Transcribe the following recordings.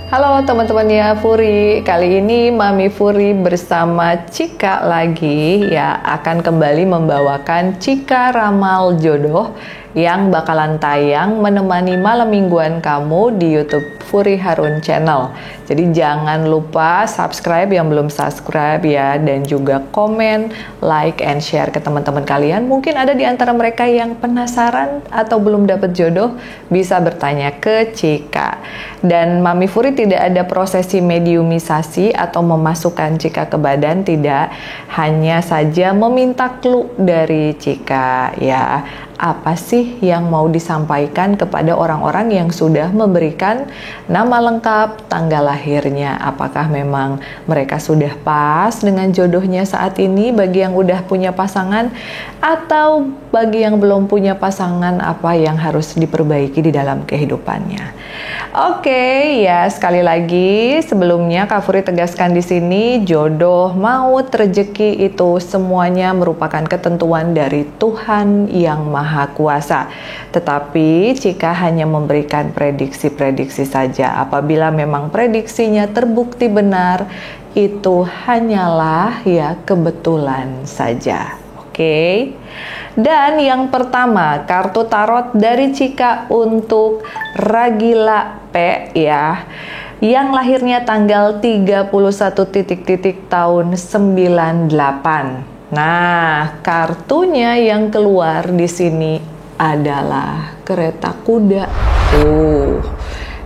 Halo teman-teman ya Furi, kali ini Mami Furi bersama Cika lagi ya akan kembali membawakan Cika Ramal Jodoh yang bakalan tayang menemani malam mingguan kamu di YouTube Furi Harun Channel. Jadi jangan lupa subscribe yang belum subscribe ya, dan juga komen, like, and share ke teman-teman kalian. Mungkin ada di antara mereka yang penasaran atau belum dapat jodoh, bisa bertanya ke Cika. Dan Mami Furi tidak ada prosesi mediumisasi atau memasukkan Cika ke badan, tidak. Hanya saja meminta clue dari Cika ya. Apa sih yang mau disampaikan kepada orang-orang yang sudah memberikan nama lengkap, tanggal lahirnya? Apakah memang mereka sudah pas dengan jodohnya saat ini bagi yang udah punya pasangan, atau bagi yang belum punya pasangan, apa yang harus diperbaiki di dalam kehidupannya? Oke, ya sekali lagi sebelumnya Kak Furi tegaskan di sini, jodoh, maut, rezeki itu semuanya merupakan ketentuan dari Tuhan yang Maha Kuasa. Tetapi Cika hanya memberikan prediksi-prediksi saja. Apabila memang prediksinya terbukti benar, itu hanyalah ya kebetulan saja. Oke. Dan yang pertama, kartu tarot dari Cika untuk Ragila P ya, yang lahirnya tanggal 31 tahun 98. Nah, kartunya yang keluar di sini adalah kereta kuda.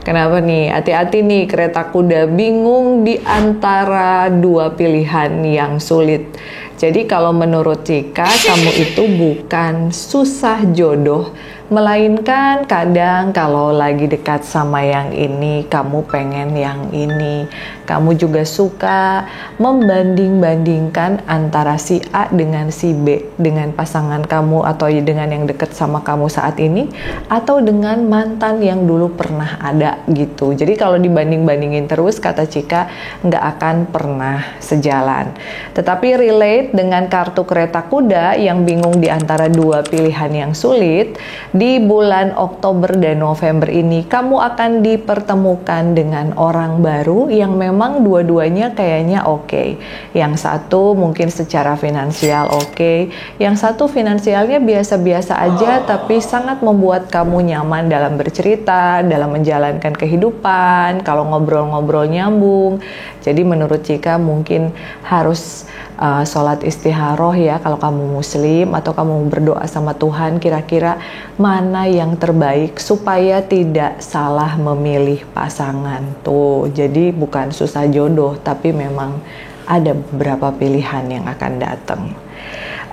Kenapa nih? Hati-hati nih kereta kuda, bingung di antara dua pilihan yang sulit. Jadi kalau menurut Cika, kamu itu bukan susah jodoh, melainkan kadang kalau lagi dekat sama yang ini, kamu pengen yang ini. Kamu juga suka membanding-bandingkan antara si A dengan si B, dengan pasangan kamu atau dengan yang dekat sama kamu saat ini, atau dengan mantan yang dulu pernah ada gitu. Jadi kalau dibanding-bandingin terus, kata Cika, nggak akan pernah sejalan. Tetapi relate dengan kartu kereta kuda yang bingung di antara dua pilihan yang sulit, di bulan Oktober dan November ini kamu akan dipertemukan dengan orang baru yang memang dua-duanya kayaknya oke. Yang satu mungkin secara finansial oke, yang satu finansialnya biasa-biasa aja tapi sangat membuat kamu nyaman dalam bercerita, dalam menjalankan kehidupan, kalau ngobrol-ngobrol nyambung. Jadi menurut Cika mungkin harus sholat istikharah ya kalau kamu muslim, atau kamu berdoa sama Tuhan kira-kira mana yang terbaik supaya tidak salah memilih pasangan tuh. Jadi bukan susah jodoh, tapi memang ada beberapa pilihan yang akan datang.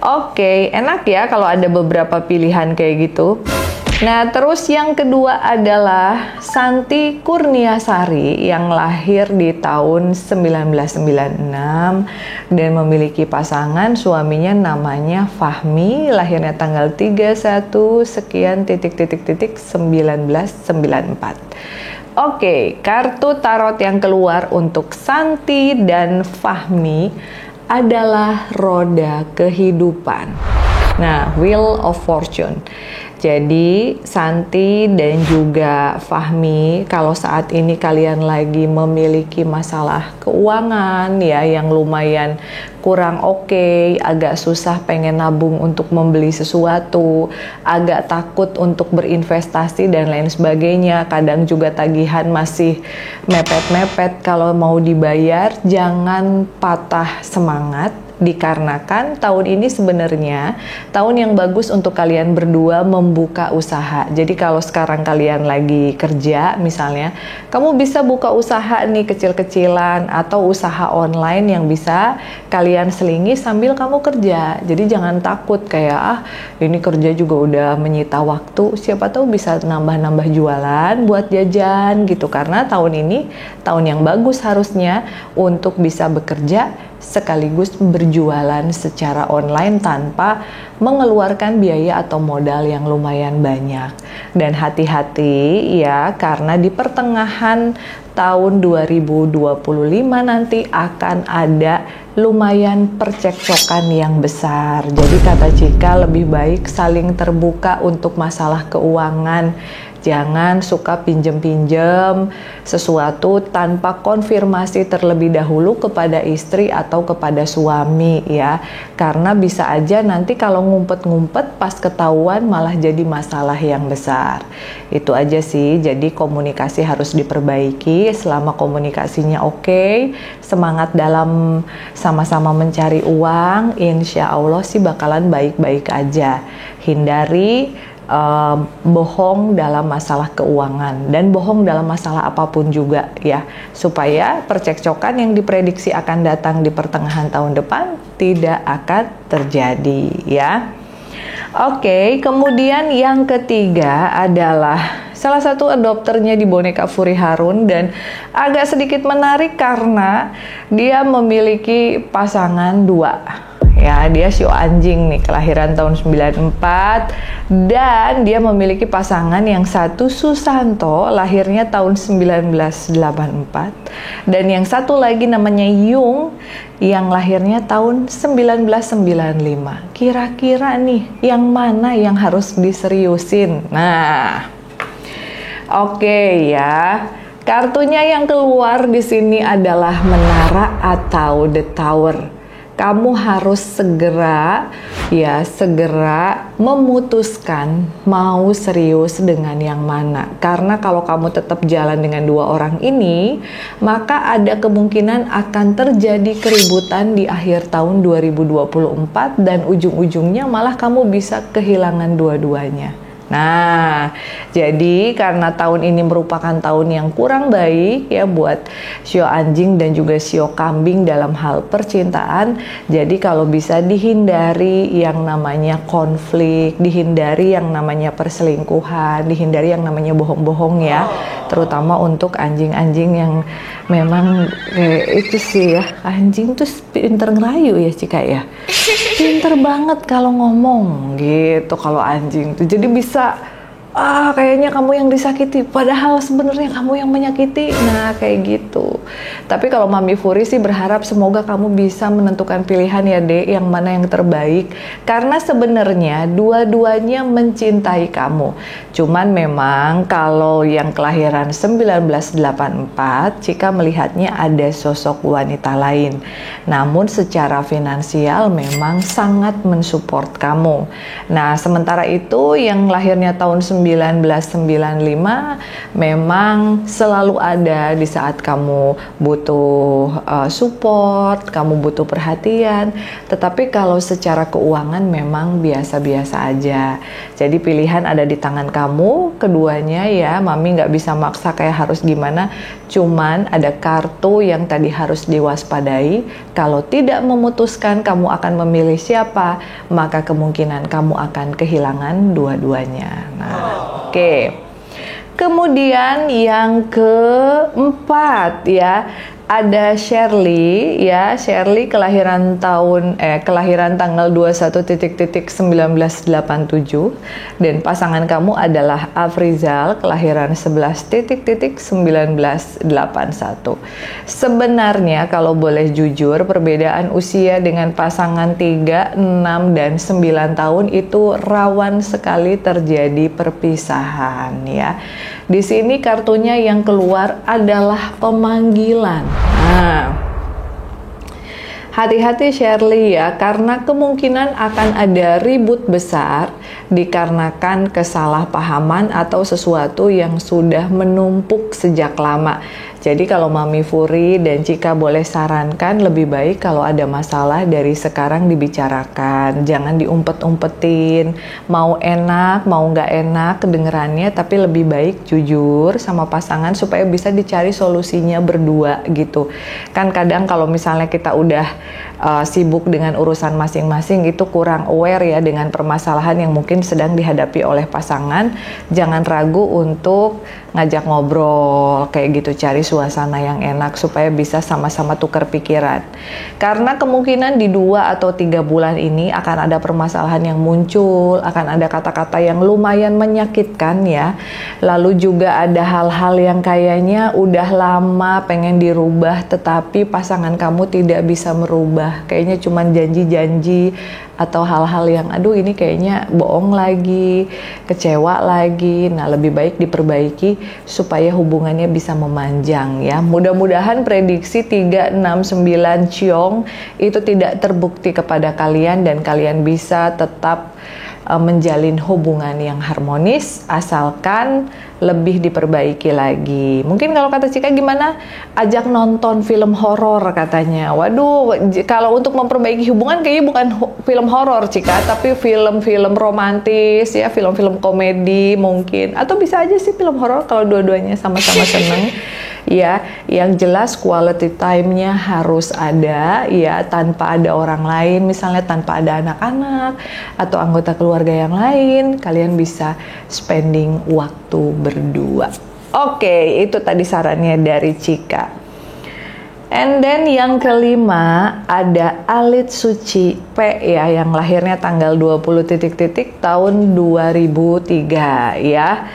Oke, enak ya kalau ada beberapa pilihan kayak gitu. Nah, terus yang kedua adalah Santi Kurniasari yang lahir di tahun 1996 dan memiliki pasangan, suaminya namanya Fahmi, lahirnya tanggal 31 sekian titik 1994. Oke, kartu tarot yang keluar untuk Santi dan Fahmi adalah roda kehidupan. Nah, Wheel of Fortune. Jadi Santi dan juga Fahmi, kalau saat ini kalian lagi memiliki masalah keuangan ya yang lumayan kurang oke, agak susah pengen nabung untuk membeli sesuatu, agak takut untuk berinvestasi dan lain sebagainya, kadang juga tagihan masih mepet-mepet kalau mau dibayar, jangan patah semangat. Dikarenakan tahun ini sebenarnya tahun yang bagus untuk kalian berdua membuka usaha. Jadi kalau sekarang kalian lagi kerja misalnya, kamu bisa buka usaha nih kecil-kecilan atau usaha online yang bisa kalian selingi sambil kamu kerja. Jadi jangan takut kayak ini kerja juga udah menyita waktu, siapa tahu bisa nambah-nambah jualan buat jajan gitu. Karena tahun ini tahun yang bagus harusnya untuk bisa bekerja sekaligus berjualan secara online tanpa mengeluarkan biaya atau modal yang lumayan banyak. Dan hati-hati ya, karena di pertengahan tahun 2025 nanti akan ada lumayan percekcokan yang besar. Jadi kata Cika lebih baik saling terbuka untuk masalah keuangan. Jangan suka pinjem-pinjem sesuatu tanpa konfirmasi terlebih dahulu kepada istri atau kepada suami ya. Karena bisa aja nanti kalau ngumpet-ngumpet pas ketahuan malah jadi masalah yang besar. Itu aja sih, jadi komunikasi harus diperbaiki. Selama komunikasinya oke, semangat dalam sama-sama mencari uang, insya Allah sih bakalan baik-baik aja. Hindari bohong dalam masalah keuangan dan bohong dalam masalah apapun juga ya, supaya percekcokan yang diprediksi akan datang di pertengahan tahun depan tidak akan terjadi ya. Oke, kemudian yang ketiga adalah salah satu adopternya di boneka Furi Harun dan agak sedikit menarik karena dia memiliki pasangan dua. Ya, dia Sio Anjing nih, kelahiran tahun 94 dan dia memiliki pasangan yang satu Susanto, lahirnya tahun 1984 dan yang satu lagi namanya Yung yang lahirnya tahun 1995. Kira-kira nih yang mana yang harus diseriusin? Nah, oke ya. Kartunya yang keluar di sini adalah menara atau the tower. Kamu harus segera memutuskan mau serius dengan yang mana. Karena kalau kamu tetap jalan dengan dua orang ini, maka ada kemungkinan akan terjadi keributan di akhir tahun 2024 dan ujung-ujungnya malah kamu bisa kehilangan dua-duanya. Nah, jadi karena tahun ini merupakan tahun yang kurang baik ya buat Sio Anjing dan juga Sio Kambing dalam hal percintaan. Jadi kalau bisa dihindari yang namanya konflik, dihindari yang namanya perselingkuhan, dihindari yang namanya bohong-bohong ya. Terutama untuk anjing-anjing yang memang itu sih ya, anjing tuh pinter ngerayu ya Cika ya. Pinter banget kalau ngomong gitu kalau anjing tuh. Jadi bisa kayaknya kamu yang disakiti padahal sebenarnya kamu yang menyakiti. Nah, kayak gitu. Tapi kalau Mami Furi sih berharap semoga kamu bisa menentukan pilihan ya, Dek, yang mana yang terbaik. Karena sebenarnya dua-duanya mencintai kamu. Cuman memang kalau yang kelahiran 1984, Cika melihatnya ada sosok wanita lain. Namun secara finansial memang sangat mensupport kamu. Nah, sementara itu yang lahirnya tahun 1995 memang selalu ada di saat kamu butuh support, kamu butuh perhatian. Tetapi kalau secara keuangan memang biasa-biasa aja. Jadi pilihan ada di tangan kamu, keduanya ya. Mami nggak bisa maksa kayak harus gimana. Cuman ada kartu yang tadi harus diwaspadai. Kalau tidak memutuskan kamu akan memilih siapa, maka kemungkinan kamu akan kehilangan dua-duanya. Nah, oke. Kemudian yang keempat ya, ada Shirley ya. Shirley kelahiran tanggal 21.1987 dan pasangan kamu adalah Afrizal kelahiran 11.1981. Sebenarnya kalau boleh jujur, perbedaan usia dengan pasangan 3, 6 dan 9 tahun itu rawan sekali terjadi perpisahan ya. Di sini kartunya yang keluar adalah pemanggilan. Nah, hati-hati Shirley ya, karena kemungkinan akan ada ribut besar dikarenakan kesalahpahaman atau sesuatu yang sudah menumpuk sejak lama. Jadi kalau Mami Furi dan Cika boleh sarankan, lebih baik kalau ada masalah dari sekarang dibicarakan. Jangan diumpet-umpetin, mau enak, mau nggak enak kedengerannya, tapi lebih baik jujur sama pasangan supaya bisa dicari solusinya berdua gitu. Kan kadang kalau misalnya kita udah sibuk dengan urusan masing-masing itu kurang aware ya dengan permasalahan yang mungkin sedang dihadapi oleh pasangan. Jangan ragu untuk ngajak ngobrol kayak gitu, cari suasana yang enak supaya bisa sama-sama tukar pikiran. Karena kemungkinan di 2 atau 3 bulan ini akan ada permasalahan yang muncul, akan ada kata-kata yang lumayan menyakitkan ya. Lalu juga ada hal-hal yang kayaknya udah lama pengen dirubah tetapi pasangan kamu tidak bisa merubah. Kayaknya cuman janji-janji atau hal-hal yang aduh ini kayaknya bohong lagi, kecewa lagi. Nah, lebih baik diperbaiki supaya hubungannya bisa memanjang ya. Mudah-mudahan prediksi 369 Ciong itu tidak terbukti kepada kalian dan kalian bisa tetap menjalin hubungan yang harmonis asalkan lebih diperbaiki lagi. Mungkin kalau kata Cika gimana? Ajak nonton film horor katanya. Waduh, kalau untuk memperbaiki hubungan kayaknya bukan film horor Cika, tapi film-film romantis ya, film-film komedi mungkin. Atau bisa aja sih film horor kalau dua-duanya sama-sama seneng. Ya, yang jelas quality time-nya harus ada ya, tanpa ada orang lain, misalnya tanpa ada anak-anak atau anggota keluarga yang lain, kalian bisa spending waktu berdua. Oke, itu tadi sarannya dari Cika. And then yang kelima ada Alit Suci P ya, yang lahirnya tanggal 20 tahun 2003 ya.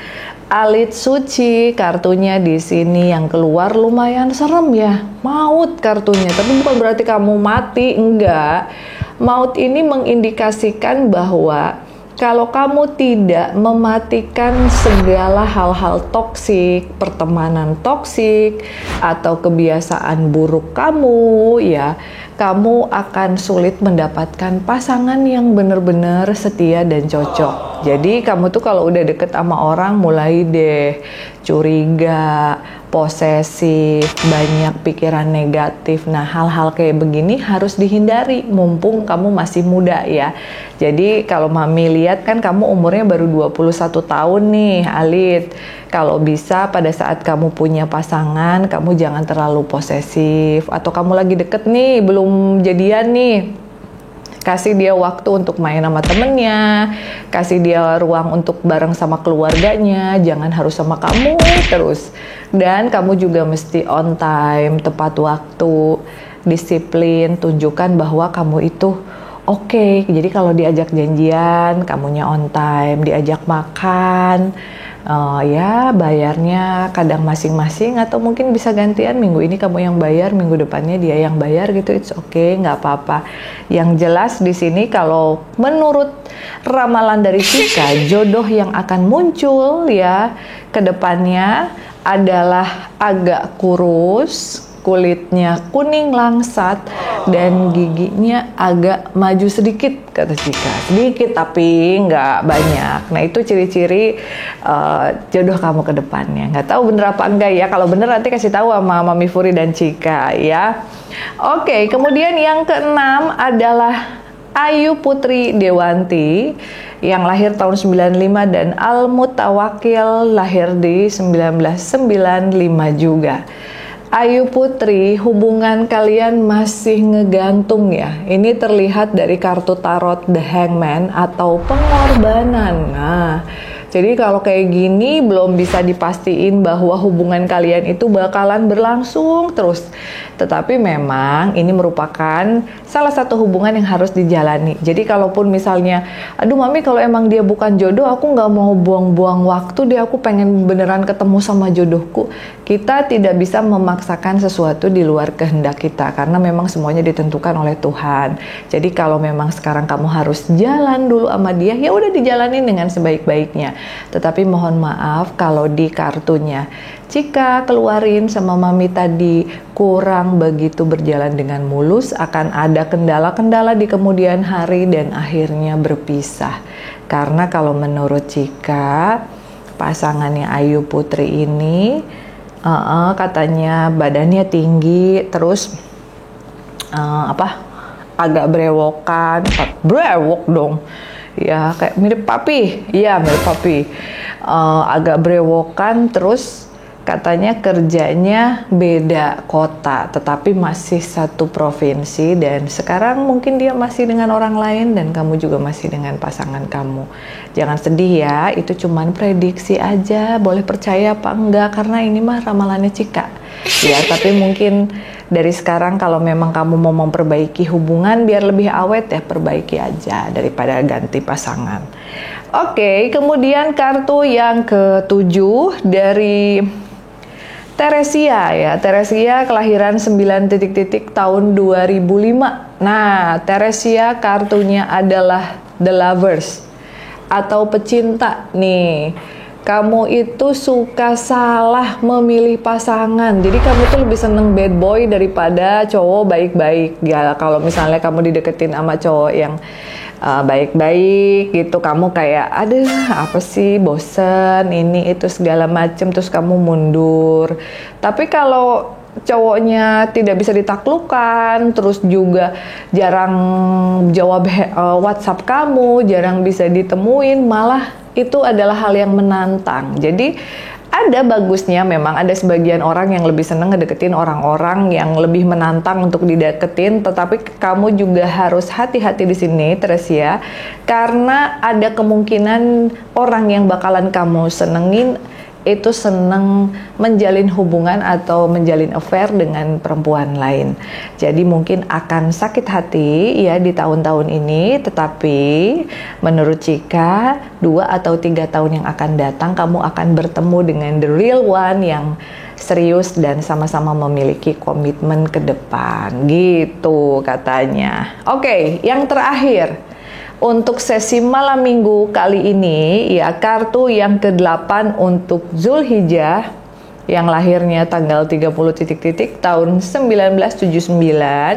Alit Suci, kartunya di sini yang keluar lumayan serem ya, maut kartunya. Tapi bukan berarti kamu mati, enggak. Maut ini mengindikasikan bahwa kalau kamu tidak mematikan segala hal-hal toksik, pertemanan toksik, atau kebiasaan buruk kamu, ya, kamu akan sulit mendapatkan pasangan yang benar-benar setia dan cocok. Jadi kamu tuh kalau udah deket sama orang mulai deh curiga, posesif, banyak pikiran negatif. Nah, hal-hal kayak begini harus dihindari mumpung kamu masih muda ya. Jadi kalau Mami lihat kan kamu umurnya baru 21 tahun nih, Alit. Kalau bisa pada saat kamu punya pasangan, kamu jangan terlalu posesif. Atau kamu lagi deket nih, belum jadian nih, kasih dia waktu untuk main sama temennya, kasih dia ruang untuk bareng sama keluarganya, jangan harus sama kamu terus. Dan kamu juga mesti on time, tepat waktu, disiplin, tunjukkan bahwa kamu itu oke. Jadi kalau diajak janjian, kamunya on time, diajak makan, ya bayarnya kadang masing-masing atau mungkin bisa gantian, minggu ini kamu yang bayar, minggu depannya dia yang bayar gitu, it's okay, nggak apa-apa. Yang jelas di sini kalau menurut ramalan dari Cika, jodoh yang akan muncul ya ke depannya adalah agak kurus, kulitnya kuning langsat, dan giginya agak maju sedikit kata Cika, sedikit tapi nggak banyak. Nah itu ciri-ciri jodoh kamu ke depannya. Nggak tahu bener apa enggak ya, kalau bener nanti kasih tahu sama Mami Furi dan Cika ya. Oke, kemudian yang keenam adalah Ayu Putri Dewanti yang lahir tahun 95 dan Al Mutawakil lahir di 1995 juga. Ayu Putri, hubungan kalian masih ngegantung ya. Ini terlihat dari kartu tarot The Hangman atau pengorbanan. Nah, jadi kalau kayak gini belum bisa dipastiin bahwa hubungan kalian itu bakalan berlangsung terus. Tetapi memang ini merupakan salah satu hubungan yang harus dijalani. Jadi kalaupun misalnya, aduh Mami kalau emang dia bukan jodoh, aku nggak mau buang-buang waktu deh, aku pengen beneran ketemu sama jodohku. Kita tidak bisa memaksakan sesuatu di luar kehendak kita, karena memang semuanya ditentukan oleh Tuhan. Jadi kalau memang sekarang kamu harus jalan dulu sama dia, ya udah dijalanin dengan sebaik-baiknya. Tetapi mohon maaf kalau di kartunya Cika keluarin sama Mami tadi kurang begitu berjalan dengan mulus, akan ada kendala-kendala di kemudian hari dan akhirnya berpisah. Karena kalau menurut Cika, pasangannya Ayu Putri ini katanya badannya tinggi, terus agak brewokan, brewok dong. Ya kayak mirip papi, iya mirip papi, agak brewokan, terus Katanya kerjanya beda kota, tetapi masih satu provinsi, dan sekarang mungkin dia masih dengan orang lain dan kamu juga masih dengan pasangan kamu. Jangan sedih ya, itu cuman prediksi aja, boleh percaya apa enggak, karena ini mah ramalannya Cika. Ya, tapi mungkin dari sekarang kalau memang kamu mau memperbaiki hubungan biar lebih awet ya, perbaiki aja daripada ganti pasangan. Oke, kemudian kartu yang ketujuh dari Teresia ya. Teresia kelahiran 9 titik-titik tahun 2005. Nah, Teresia kartunya adalah The Lovers atau pecinta nih. Kamu itu suka salah memilih pasangan. Jadi kamu tuh lebih seneng bad boy daripada cowok baik-baik. Ya, kalau misalnya kamu dideketin sama cowok yang baik-baik gitu, kamu kayak aduh apa sih, bosen ini itu segala macem, terus kamu mundur. Tapi kalau cowoknya tidak bisa ditaklukkan, terus juga jarang jawab WhatsApp kamu, jarang bisa ditemuin, malah itu adalah hal yang menantang. Jadi ada bagusnya, memang ada sebagian orang yang lebih seneng ngedeketin orang-orang yang lebih menantang untuk dideketin, tetapi kamu juga harus hati-hati di sini, Teresia, karena ada kemungkinan orang yang bakalan kamu senengin itu seneng menjalin hubungan atau menjalin affair dengan perempuan lain. Jadi mungkin akan sakit hati ya di tahun-tahun ini, tetapi menurut Cika 2 atau 3 tahun yang akan datang kamu akan bertemu dengan the real one yang serius dan sama-sama memiliki komitmen ke depan gitu katanya. Oke, yang terakhir untuk sesi malam minggu kali ini ya, kartu yang ke-8 untuk Zulhijjah yang lahirnya tanggal 30 titik-titik tahun 1979,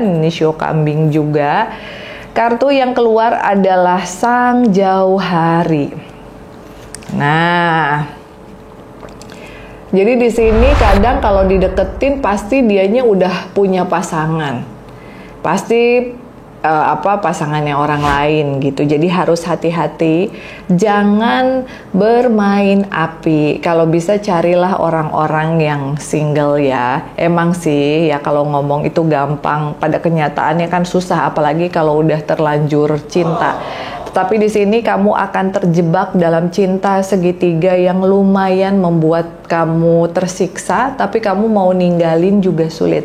ini show kambing juga. Kartu yang keluar adalah Sang Jauhari. Nah, jadi di sini kadang kalau dideketin pasti dianya udah punya pasangan. Pasti pasangannya orang lain gitu. Jadi harus hati-hati, jangan bermain api. Kalau bisa carilah orang-orang yang single ya. Emang sih ya kalau ngomong itu gampang, pada kenyataannya kan susah, apalagi kalau udah terlanjur cinta. Tapi di sini kamu akan terjebak dalam cinta segitiga yang lumayan membuat kamu tersiksa, tapi kamu mau ninggalin juga sulit.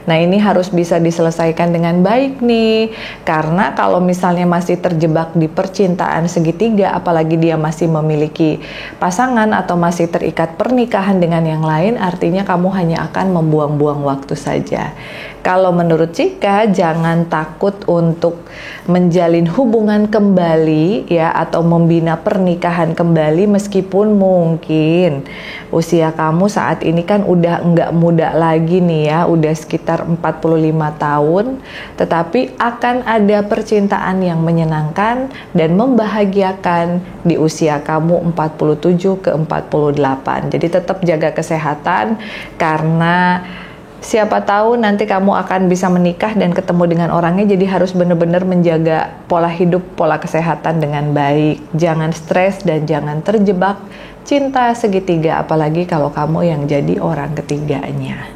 Nah, ini harus bisa diselesaikan dengan baik nih, karena kalau misalnya masih terjebak di percintaan segitiga, apalagi dia masih memiliki pasangan atau masih terikat pernikahan dengan yang lain, artinya kamu hanya akan membuang-buang waktu saja. Kalau menurut Cika, jangan takut untuk menjalin hubungan kembali ya, atau membina pernikahan kembali, meskipun mungkin usia kamu saat ini kan udah nggak muda lagi nih ya, udah sekitar 45 tahun, tetapi akan ada percintaan yang menyenangkan dan membahagiakan di usia kamu 47 ke 48. Jadi tetap jaga kesehatan, karena siapa tahu nanti kamu akan bisa menikah dan ketemu dengan orangnya. Jadi harus benar-benar menjaga pola hidup, pola kesehatan dengan baik. Jangan stres dan jangan terjebak cinta segitiga, apalagi kalau kamu yang jadi orang ketiganya.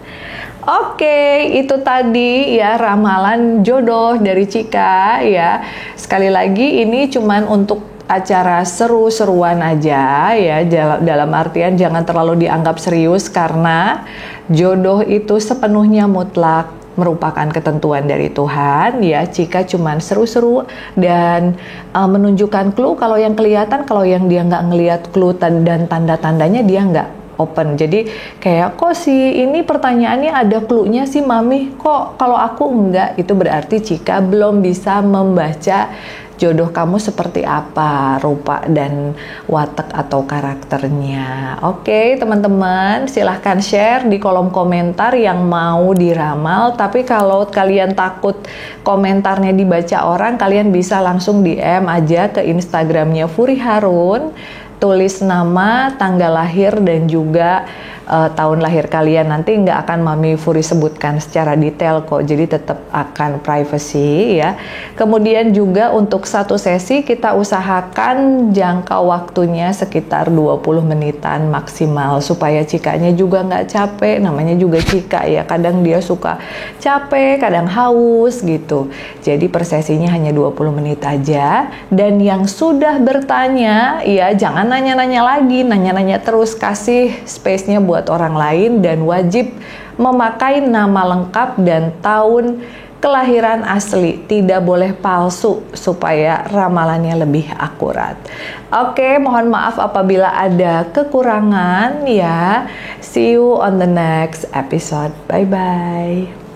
Oke, itu tadi ya ramalan jodoh dari Cika ya. Sekali lagi ini cuman untuk acara seru-seruan aja ya, dalam artian jangan terlalu dianggap serius, karena jodoh itu sepenuhnya mutlak merupakan ketentuan dari Tuhan ya. Cika cuman seru-seru dan menunjukkan clue. Kalau yang kelihatan, kalau yang dia nggak ngelihat clue dan tanda-tandanya, dia nggak open. Jadi kayak, kok sih ini pertanyaannya ada clue-nya sih Mami, kok kalau aku enggak, itu berarti Cika belum bisa membaca jodoh kamu seperti apa rupa dan watak atau karakternya. Oke teman-teman, silahkan share di kolom komentar yang mau diramal. Tapi kalau kalian takut komentarnya dibaca orang, kalian bisa langsung DM aja ke Instagramnya Furi Harun, tulis nama, tanggal lahir, dan juga tahun lahir kalian. Nanti nggak akan Mami Furi sebutkan secara detail kok, jadi tetap akan privacy ya. Kemudian juga untuk satu sesi kita usahakan jangka waktunya sekitar 20 menitan maksimal, supaya Cikanya juga nggak capek. Namanya juga Cika ya, kadang dia suka capek, kadang haus gitu. Jadi per sesinya hanya 20 menit aja. Dan yang sudah bertanya ya jangan nanya-nanya lagi, nanya-nanya terus, kasih space-nya buat orang lain, dan wajib memakai nama lengkap dan tahun kelahiran asli, tidak boleh palsu supaya ramalannya lebih akurat. Oke, mohon maaf apabila ada kekurangan ya. See you on the next episode. Bye bye.